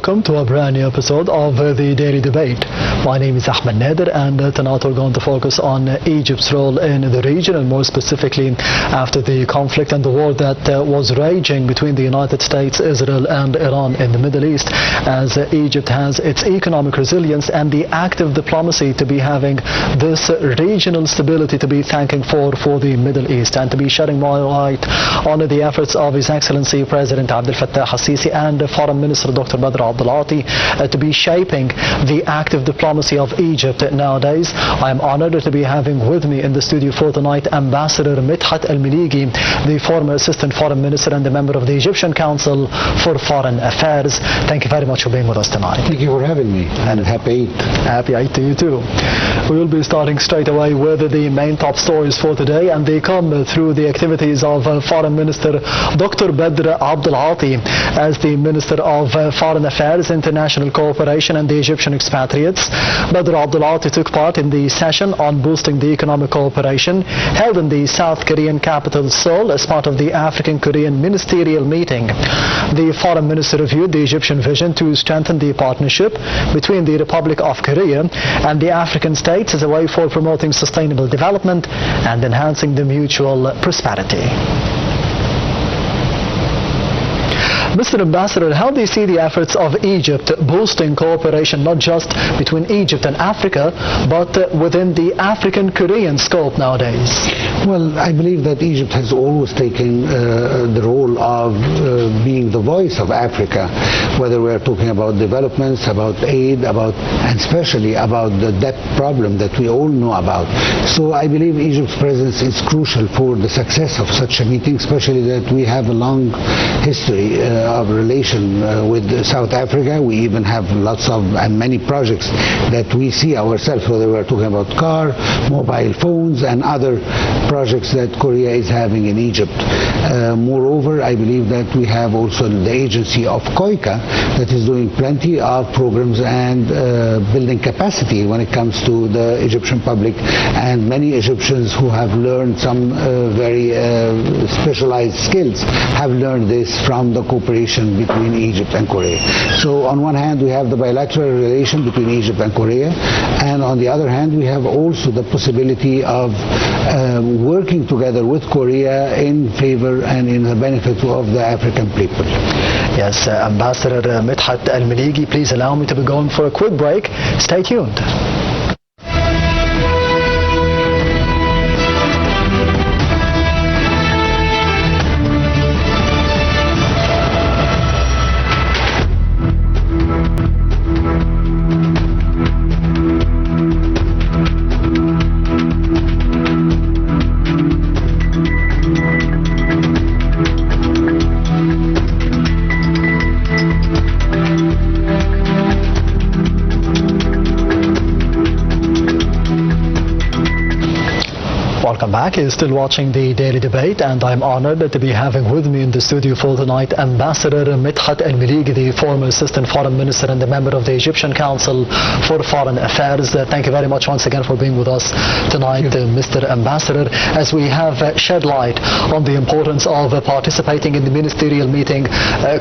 welcome to a brand new episode of the Daily Debate. My name is Ahmed Nader, and tonight we're going to focus on Egypt's role in the region, and more specifically after the conflict and the war that was raging between the United States, Israel and Iran in the Middle East, as Egypt has its economic resilience and the active diplomacy to be having this regional stability to be thanking for the Middle East, and to be shedding more light on the efforts of His Excellency President Abdel Fattah al-Sisi and Foreign Minister Dr. Badr Abdulati to be shaping the active diplomacy of Egypt nowadays. I am honored to be having with me in the studio for tonight Ambassador Medhat Meligy, the former Assistant Foreign Minister and a member of the Egyptian Council for Foreign Affairs. Thank you very much for being with us tonight. Thank you for having me, and happy Eid. Happy Eid to you too. We will be starting straight away with the main top stories for today, and they come through the activities of Foreign Minister Dr. Badr Abdulati as the Minister of Foreign Affairs, International Cooperation and the Egyptian expatriates. Badr Abdulati took part in the session on boosting the economic cooperation held in the South Korean capital Seoul as part of the African-Korean ministerial meeting. The Foreign Minister reviewed the Egyptian vision to strengthen the partnership between the Republic of Korea and the African states as a way for promoting sustainable development and enhancing the mutual prosperity. Mr. Ambassador, how do you see the efforts of Egypt boosting cooperation not just between Egypt and Africa, but within the African-Korean scope nowadays? Well, I believe that Egypt has always taken the role of being the voice of Africa, whether we're talking about developments, about aid, and especially about the debt problem that we all know about. So I believe Egypt's presence is crucial for the success of such a meeting, especially that we have a long history of relation with South Africa. We even have lots of and many projects that we see ourselves, whether we're talking about car, mobile phones, and other projects that Korea is having in Egypt. Moreover, I believe that we have also the agency of KOICA that is doing plenty of programs and building capacity when it comes to the Egyptian public, and many Egyptians who have learned some very specialized skills have learned this from the cooperation between Egypt and Korea. So on one hand we have the bilateral relation between Egypt and Korea, and on the other hand we have also the possibility of working together with Korea in favor and in the benefit of the African people. Yes, Ambassador Medhat Meligy, please allow me to be going for a quick break. Stay tuned. Welcome back. You're still watching the Daily Debate, and I'm honored to be having with me in the studio for tonight Ambassador Medhat Meligy, the former Assistant Foreign Minister and a member of the Egyptian Council for Foreign Affairs. Thank you very much once again for being with us tonight, Mr. Ambassador, as we have shed light on the importance of participating in the ministerial meeting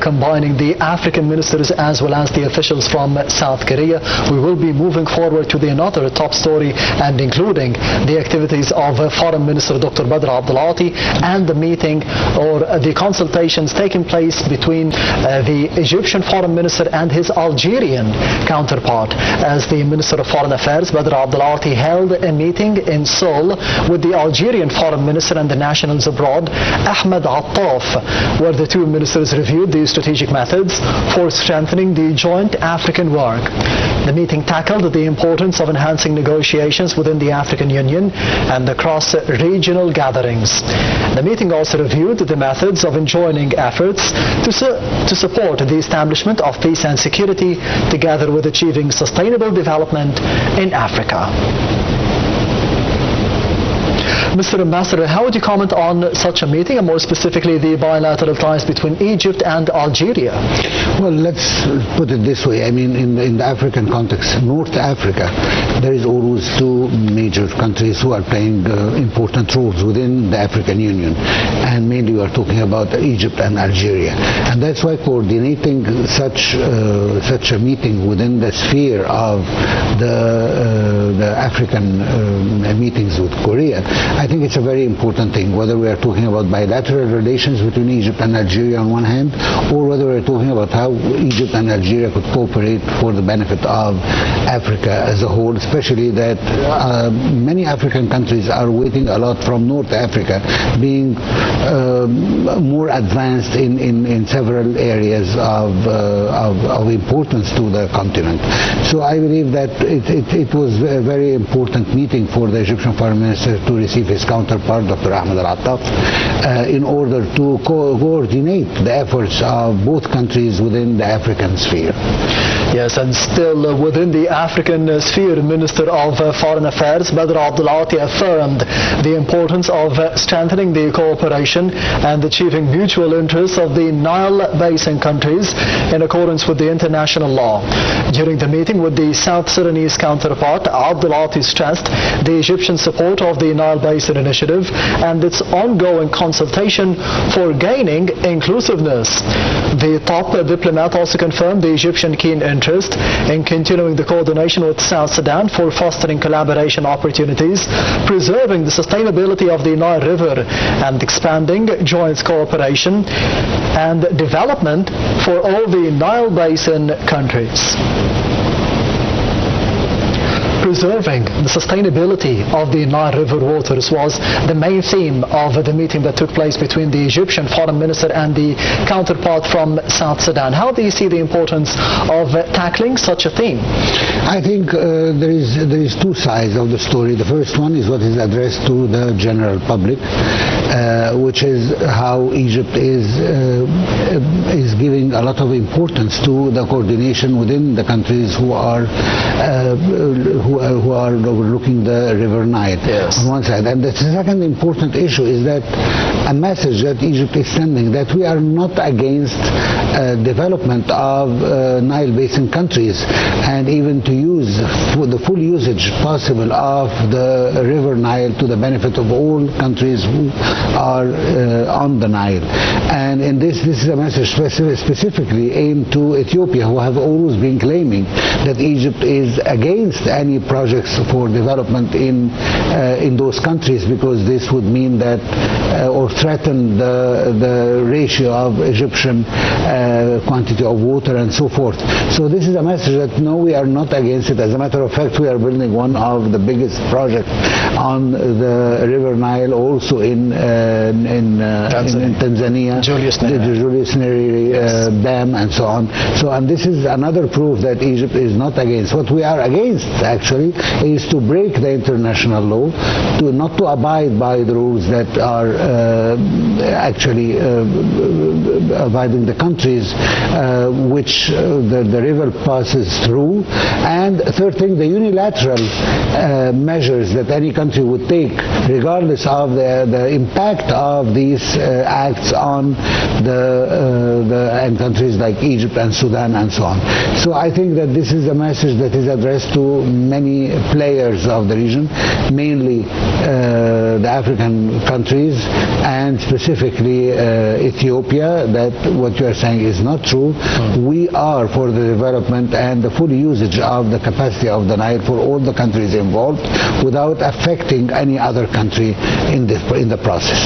combining the African ministers as well as the officials from South Korea. We will be moving forward to the another top story, and including the activities of Foreign Minister Dr. Badr Abdulati and the meeting or the consultations taking place between the Egyptian Foreign Minister and his Algerian counterpart. As the Minister of Foreign Affairs, Badr Abdulati held a meeting in Seoul with the Algerian Foreign Minister and the nationals abroad, Ahmed Attaf, where the two ministers reviewed the strategic methods for strengthening the joint African work. The meeting tackled the importance of enhancing negotiations within the African Union and across regional gatherings. The meeting also reviewed the methods of enjoining efforts to support the establishment of peace and security, together with achieving sustainable development in Africa. Mr. Ambassador, how would you comment on such a meeting, and more specifically the bilateral ties between Egypt and Algeria? Well, let's put it this way. I mean, in the African context, North Africa, there is always two major countries who are playing important roles within the African Union. And mainly we are talking about Egypt and Algeria. And that's why coordinating such a meeting within the sphere of the African meetings with Korea, I think it's a very important thing, whether we are talking about bilateral relations between Egypt and Algeria on one hand, or whether we're talking about how Egypt and Algeria could cooperate for the benefit of Africa as a whole, especially that many African countries are waiting a lot from North Africa, being more advanced in several areas of importance to the continent. So I believe that it was a very important meeting for the Egyptian Foreign Minister to receive his counterpart, Dr. Ahmed Al-Attaf, in order to coordinate the efforts of both countries within the African sphere. Yes, and still within the African sphere, Minister of Foreign Affairs Badr Abdulati affirmed the importance of strengthening the cooperation and achieving mutual interests of the Nile Basin countries in accordance with the international law. During the meeting with the South Sudanese counterpart, Abdulati stressed the Egyptian support of the Nile Basin Initiative and its ongoing consultation for gaining inclusiveness. The top diplomat also confirmed the Egyptian keen interest in continuing the coordination with South Sudan for fostering collaboration opportunities, preserving the sustainability of the Nile River, and expanding joint cooperation and development for all the Nile Basin countries. Preserving the sustainability of the Nile River waters was the main theme of the meeting that took place between the Egyptian Foreign Minister and the counterpart from South Sudan. How do you see the importance of tackling such a theme? I think there is two sides of the story. The first one is what is addressed to the general public, which is how Egypt is giving a lot of importance to the coordination within the countries who are overlooking the River Nile, yes, on one side. And the second important issue is that a message that Egypt is sending, that we are not against development of Nile Basin countries, and even to use the full usage possible of the River Nile to the benefit of all countries who are on the Nile. And in this is a message specifically aimed to Ethiopia, who have always been claiming that Egypt is against any projects for development in those countries, because this would mean that or threaten the ratio of Egyptian quantity of water and so forth. So this is a message that no, we are not against it. As a matter of fact, we are building one of the biggest projects on the River Nile, also in Tanzania, the Julius Nyerere Dam and so on. So, and this is another proof that Egypt is not against. What we are against actually is to break the international law, not to abide by the rules that are actually abiding the countries which the river passes through. And third thing, the unilateral measures that any country would take, regardless of the impact of these acts on and countries like Egypt and Sudan and so on. So I think that this is a message that is addressed to many players of the region, mainly the African countries, and specifically Ethiopia, that what you are saying is not true. We are for the development and the full usage of the capacity of the Nile for all the countries involved, without affecting any other country in the process.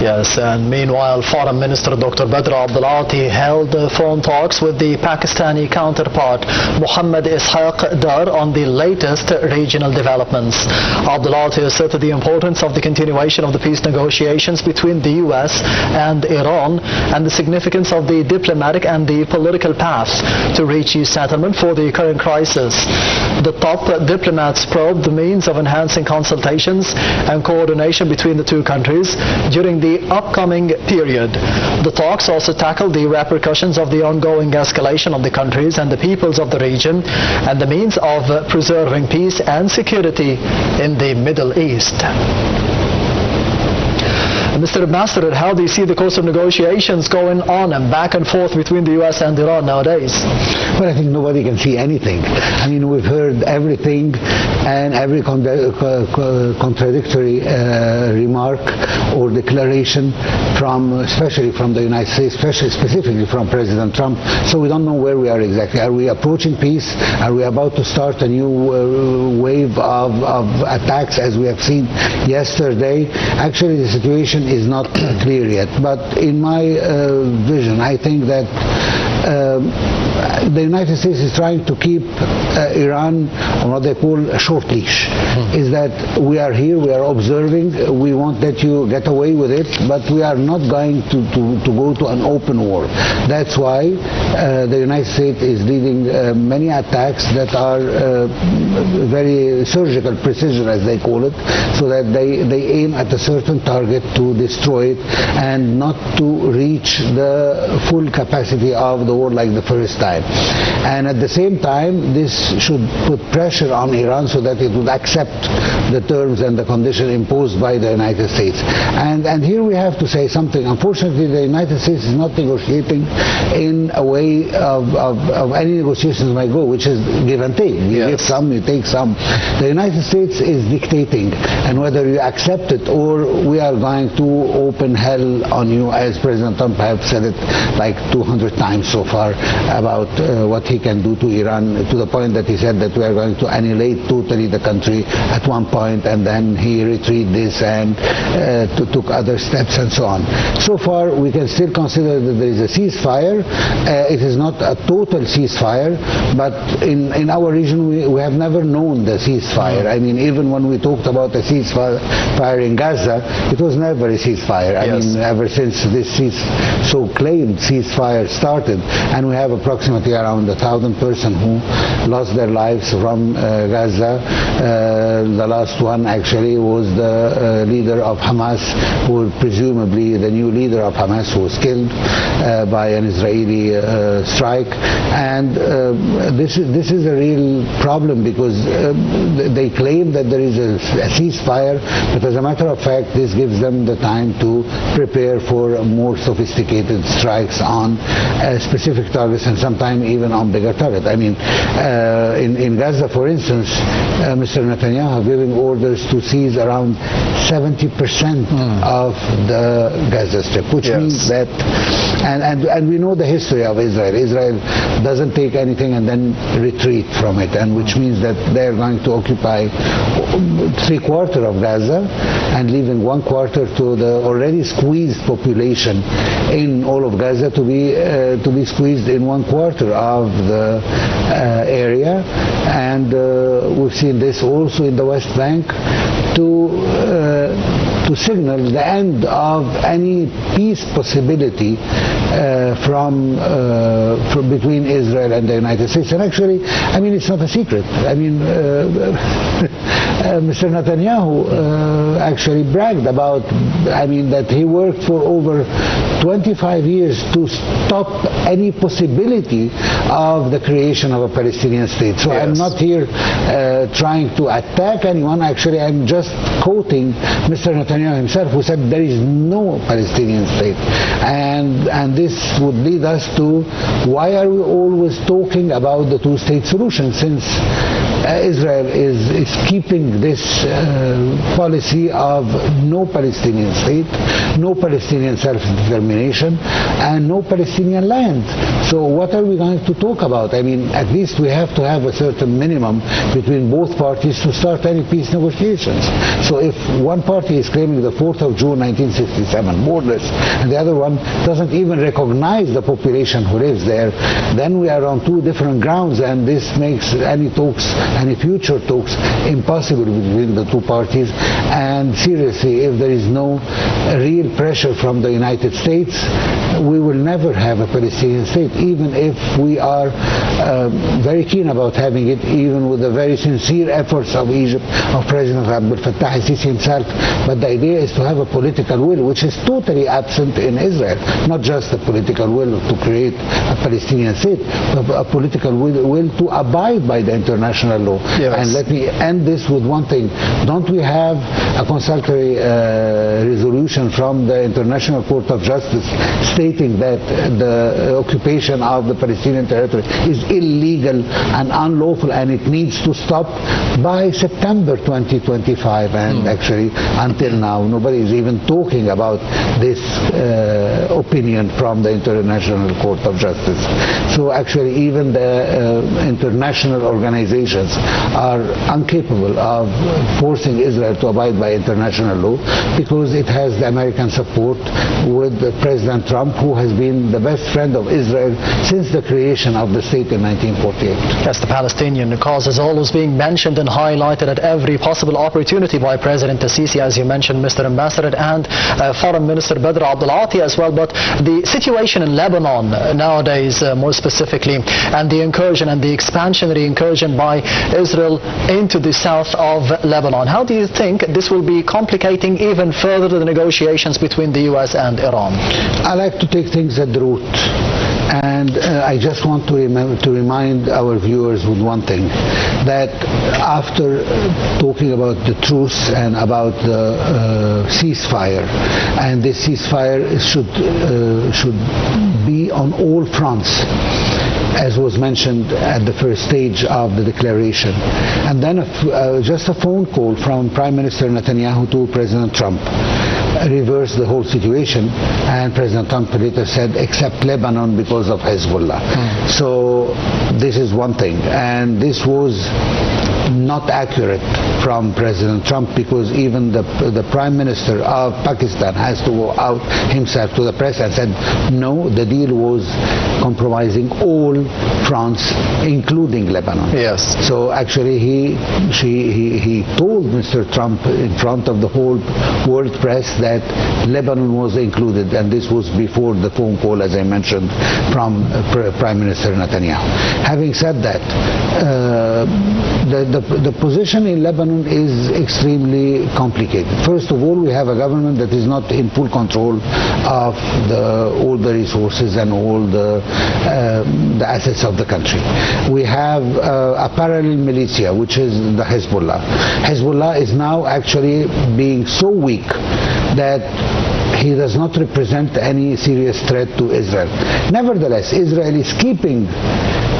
Yes, and meanwhile, Foreign Minister Dr. Badr Abdulati held phone talks with the Pakistani counterpart Mohammed Ishaq Dar on the latest regional developments. Abdulati asserted the importance of the continuation of the peace negotiations between the US and Iran, and the significance of the diplomatic and the political path to reach a settlement for the current crisis. The top diplomats probed the means of enhancing consultations and coordination between the two countries during the upcoming period. The talks also tackled the repercussions of the ongoing escalation of the countries and the peoples of the region, and the means of preserving peace and security in the Middle East. Mr. Ambassador, how do you see the course of negotiations going on and back and forth between the U.S. and Iran nowadays? Well, I think nobody can see anything. I mean, we've heard everything and every contradictory remark or declaration especially from the United States, specifically from President Trump. So we don't know where we are exactly. Are we approaching peace? Are we about to start a new wave of attacks as we have seen yesterday? Actually, the situation is not clear yet. But in my vision, I think that the United States is trying to keep Iran on what they call a short leash. Is that we are here, we are observing, we won't let you get away with it, but we are not going to go to an open war. That's why the United States is leading many attacks that are very surgical precision, as they call it, so that they aim at a certain target to destroy it and not to reach the full capacity of the war like the first time. And at the same time, this should put pressure on Iran so that it would accept the terms and the conditions imposed by the United States. And here we have to say something. Unfortunately, the United States is not negotiating in a way of any negotiations might go, which is give and take. You give some, you take some. The United States is dictating, and whether you accept it or we are going to open hell on you, as President Trump has said it like 200 times so far about what he can do to Iran, to the point that he said that we are going to annihilate totally the country at one point, and then he retreated this and took other steps and so on. So far, we can still consider that there is a ceasefire. It is not a total ceasefire, but in our region, we have never known the ceasefire. I mean, even when we talked about a ceasefire in Gaza, it was never a ceasefire. I mean, ever since this so-claimed ceasefire started, and we have approximately around 1,000 persons who lost their lives from Gaza. The last one actually was the leader of Hamas, who presumably the new leader of Hamas, was killed by an Israeli strike. And this is a real problem, because they claim that there is a ceasefire, but as a matter of fact, this gives them the time to prepare for more sophisticated strikes on specific targets, and sometimes even on bigger targets. I mean, in Gaza, for instance, Mr. Netanyahu giving orders to seize around 70% of the Gaza Strip, which means that, and we know the history of Israel. Israel doesn't take anything and then retreat from it, and which means that they're going to occupy 3/4 of Gaza and leaving 1/4 to the already squeezed population in all of Gaza to be squeezed in 1/4 of the area. And we've seen this also in the West Bank to signal the end of any peace possibility from between Israel and the United States. And actually, I mean, it's not a secret. I mean, Mr. Netanyahu actually bragged about, I mean, that he worked for over 25 years to stop any possibility of the creation of a Palestinian state. So I'm not here trying to attack anyone. Actually, I'm just quoting Mr. Netanyahu himself, who said there is no Palestinian state. And this would lead us to, why are we always talking about the two-state solution, since Israel is keeping this policy of no Palestinian state, no Palestinian self-determination, and no Palestinian land. So what are we going to talk about? I mean, at least we have to have a certain minimum between both parties to start any peace negotiations. So if one party is claiming the 4th of June 1967 borders, and the other one doesn't even recognize the population who lives there, then we are on two different grounds, and this makes any talks, any future talks, impossible between the two parties. And seriously, if there is no real pressure from the United States, we will never have a Palestinian state, even if we are very keen about having it, even with the very sincere efforts of Egypt, of President Abdel Fattah al-Sisi himself. But the idea is to have a political will, which is totally absent in Israel. Not just a political will to create a Palestinian state, but a political will to abide by the international law. And let me end this with one thing. Don't we have a consultatory resolution from the International Court of Justice stating that the occupation of the Palestinian territory is illegal and unlawful and it needs to stop by September 2025, and actually until now nobody is even talking about this opinion from the International Court of Justice. So actually even the international organizations are incapable of forcing Israel to abide by international law, because it has the American support with President Trump, who has been the best friend of Israel since the creation of the state in 1948. Yes, the Palestinian cause is always being mentioned and highlighted at every possible opportunity by President Sisi, as you mentioned, Mr. Ambassador, and Foreign Minister Badr Abdulati as well. But the situation in Lebanon nowadays, more specifically, and the incursion and the expansionary incursion by Israel into the south of Lebanon, how do you think this will be complicating even further the negotiations between the U.S. and Iran? I like to take things at the root, and I just want to remind our viewers with one thing, that after talking about the truce and about the ceasefire, and this ceasefire should be on all fronts, as was mentioned at the first stage of the declaration. And then just a phone call from Prime Minister Netanyahu to President Trump reversed the whole situation, and President Trump later said, except Lebanon because of Hezbollah. So this is one thing, and this was not accurate from President Trump, because even the Prime Minister of Pakistan has to go out himself to the press and said, no, the deal was compromising all fronts, including Lebanon. Yes. So actually he told Mr. Trump in front of the whole world press that Lebanon was included, and this was before the phone call, as I mentioned, from Prime Minister Netanyahu. Having said that, the position in Lebanon is extremely complicated. First of all, we have a government that is not in full control of all the resources and all the assets of the country. We have a parallel militia, which is the Hezbollah. Hezbollah is now actually being so weak that he does not represent any serious threat to Israel. Nevertheless, Israel is keeping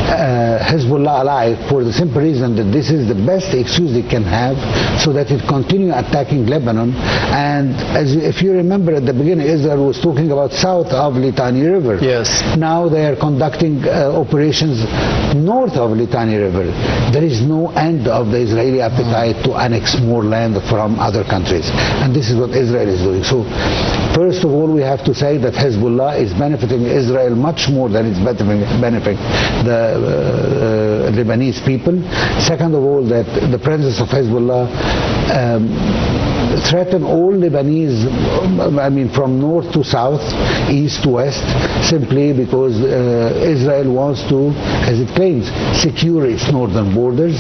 Hezbollah alive for the simple reason that this is the best excuse it can have so that it continue attacking Lebanon. And if you remember at the beginning, Israel was talking about south of Litani River. Yes. Now they are conducting operations north of Litani River. There is no end of the Israeli appetite to annex more land from other countries. And this is what Israel is doing. So first of all, we have to say that Hezbollah is benefiting Israel much more than it's benefiting the Lebanese people. Second of all, that the presence of Hezbollah threaten all Lebanese, from north to south, east to west, simply because Israel wants to, as it claims, secure its northern borders,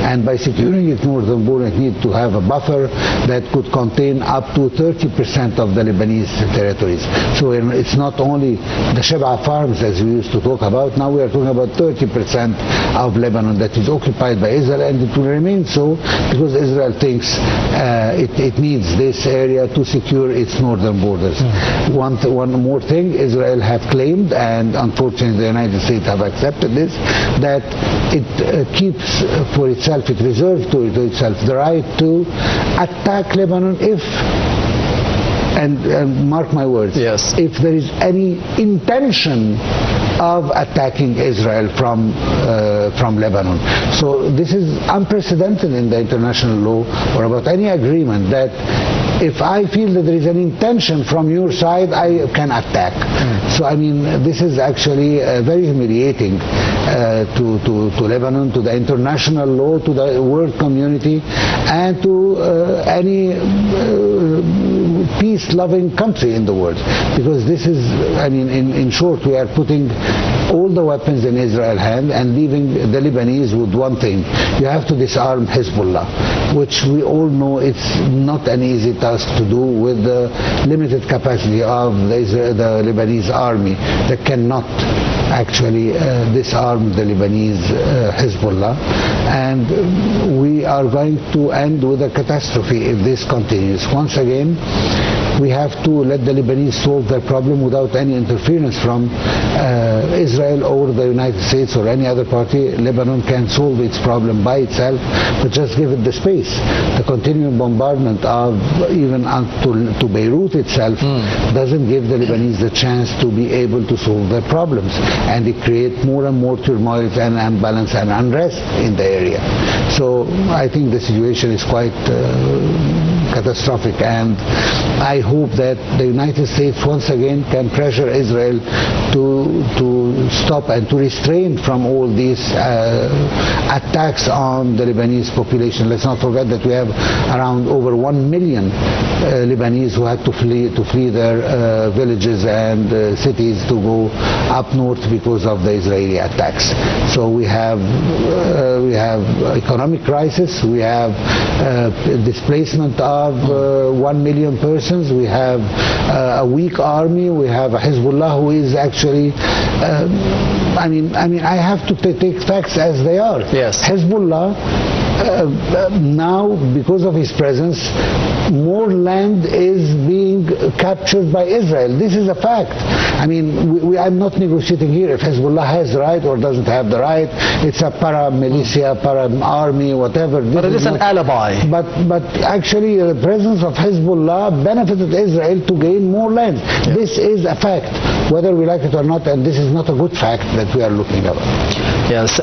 and by securing its northern border it needs to have a buffer that could contain up to 30% of the Lebanese territories. So it's not only the Sheba farms as we used to talk about, now we are talking about 30% of Lebanon that is occupied by Israel, and it will remain so because Israel thinks it needs this area to secure its northern borders. One more thing, Israel have claimed, and unfortunately the United States have accepted this, that it keeps for itself, it reserves to itself the right to attack Lebanon if, and mark my words, yes, if there is any intention of attacking Israel from Lebanon. So this is unprecedented in the international law or about any agreement, that if I feel that there is an intention from your side, I can attack. So this is actually very humiliating to Lebanon, to the international law, to the world community, and to any peace-loving country in the world. Because this is, in short, we are putting all the weapons in Israel's hand and leaving the Lebanese with one thing. You have to disarm Hezbollah, which we all know it's not an easy task to do with the limited capacity of the Lebanese army that cannot actually disarm the Lebanese Hezbollah. And we are going to end with a catastrophe if this continues. Once again, We have to let the Lebanese solve their problem without any interference from Israel or the United States or any other party. Lebanon can solve its problem by itself, but just give it the space. The continuing bombardment of even to Beirut itself doesn't give the Lebanese the chance to be able to solve their problems, and it creates more and more turmoil and imbalance and unrest in the area. So I think the situation is quite catastrophic, and I hope that the United States once again can pressure Israel to stop and to restrain from all these attacks on the Lebanese population. Let's not forget that we have around over 1 million Lebanese who had to flee their villages and cities to go up north because of the Israeli attacks. So we have economic crisis, we have displacement of 1 million persons, we have a weak army, we have a Hezbollah who is actually I have to take facts as they are. Yes. Hezbollah now, because of his presence, more land is being captured by Israel. This is a fact. I'm not negotiating here if Hezbollah has the right or doesn't have the right. It's a para-militia, para-army, whatever. But it is an alibi. But actually, the presence of Hezbollah benefited Israel to gain more land. Yeah. This is a fact, whether we like it or not, and this is not a good fact that we are looking at. Yes.